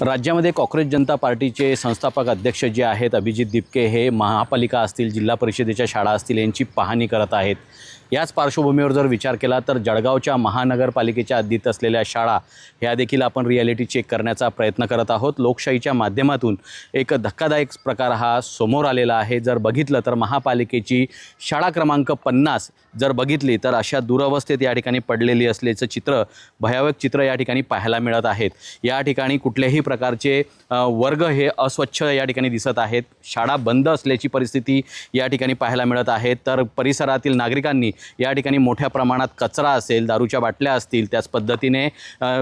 राज्यामध्ये काँग्रेस जनता पार्टीचे संस्थापक अध्यक्ष जे आहेत अभिजित दिपके हे महापालिका असतील, जिल्हा परिषदेच्या शाळा असतील यांची पाहणी करत आहेत। याच पार्श्वभूमीवर जर विचार केला तर जळगावच्या महानगरपालिकेच्या हद्दीत असलेल्या शाळा ह्या देखील आपण रिॲलिटी चेक करण्याचा प्रयत्न करत आहोत। लोकशाहीच्या माध्यमातून एक धक्कादायक प्रकार हा समोर आलेला आहे। जर बघितलं तर महापालिकेची शाळा क्रमांक 50 जर बघितली तर अशा दुरवस्थेत या ठिकाणी पडलेली असल्याचं चित्र, भयावह चित्र या ठिकाणी पाहायला मिळत आहेत। या ठिकाणी कुठल्याही प्रकारचे वर्ग हे अस्वच्छ या ठिकाणी दिसत आहेत। शाळा बंद असल्याची परिस्थिती या ठिकाणी पाहायला मिळत आहे। तर परिसरातील नागरिकांनी या ठिकाणी मोठ्या प्रमाणात कचरा असेल, दारूच्या बाटल्या असतील, त्याच पद्धतीने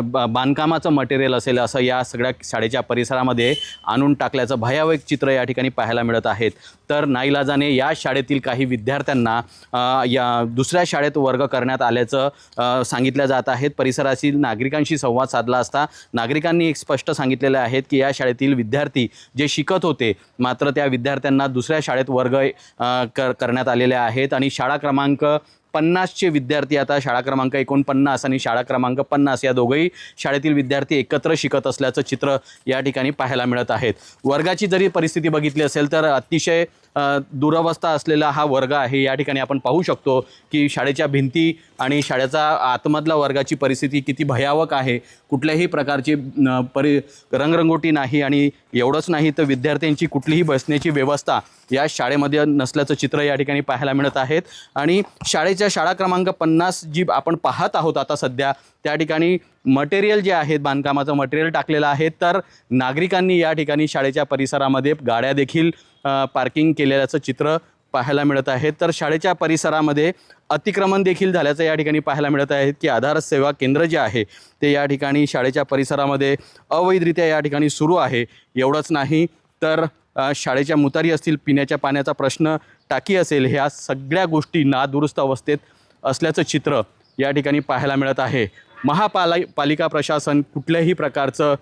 बांधकामाचं मटेरियल असेल असं या सगळ्या शाळेच्या परिसरामध्ये आणून टाकल्याचं भयावह चित्र या ठिकाणी पाहायला मिळत आहेत। तर नाईलाजाने या शाळेतील काही विद्यार्थ्यांना या दुसऱ्या शाळेत वर्ग करण्यात आल्याचं सांगितलं जात आहे। परिसरातील नागरिकांशी संवाद साधला असता नागरिकांनी एक स्पष्ट सांगितलेले आहेत की या शाळेतील विद्यार्थी जे शिकत होते मात्र त्या विद्यार्थ्यांना दुसऱ्या शाळेत वर्ग करण्यात आलेले आहेत आणि शाळा क्रमांक 50चे विद्यार्थी आता शाळा क्रमांक 49 आणि शाळा क्रमांक 50 या दोघंही शाळेतील विद्यार्थी एकत्र शिकत असल्याचं चित्र या ठिकाणी पाहायला मिळत आहेत। वर्गाची जरी परिस्थिती बघितली असेल तर अतिशय दुरवस्था असलेला हा वर्ग आहे। या ठिकाणी आपण पाहू शकतो की शाळेच्या भिंती आणि शाळेचा आतमधला वर्गाची परिस्थिती किती भयावह आहे। कुठल्याही प्रकारची रंगरंगोटी नाही आणि एवढंच नाही तर विद्यार्थ्यांची कुठलीही बसण्याची व्यवस्था या शाळेमध्ये नसल्याचं चित्र या ठिकाणी पाहायला मिळत आहेत। आणि शाळा क्रमांक 50 जी आपण पाहत आहोत आता सध्या त्या ठिकाणी मटेरियल जे आहेत, बांधकामाचं मटेरियल टाकलेलं आहे। तर नागरिकांनी या ठिकाणी शाळेच्या परिसरामध्ये गाड्या देखील पार्किंग केलेल्याचं चित्र पाहायला मिळत आहे। तर शाळेच्या परिसरामध्ये अतिक्रमण देखील झाल्याचं या ठिकाणी पाहायला मिळत आहे की आधार सेवा केंद्र जे आहे ते या ठिकाणी शाळेच्या परिसरामध्ये अवैधरित्या या ठिकाणी सुरू आहे। एवढंच नाही तर शाळेच्या मुतारी असतील, पिण्याच्या पाण्याचा प्रश्न, टाकी असेल, ह्या सगळ्या गोष्टी नादुरुस्त अवस्थेत असल्याचं चित्र या ठिकाणी पाहायला मिळत आहे। पालिका प्रशासन कुठल्याही प्रकारचं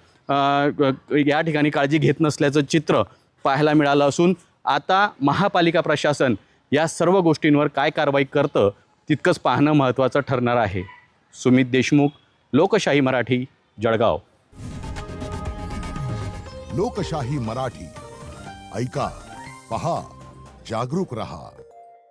या ठिकाणी काळजी घेत नसल्याचं चित्र पाहायला मिळालं असून आता महापालिका प्रशासन या सर्व गोष्टींवर काय कारवाई करतं तितकंच पाहणं महत्त्वाचं ठरणार आहे। सुमित देशमुख, लोकशाही मराठी, जळगाव। लोकशाही मराठी ऐका, पहा, जागरूक रहा।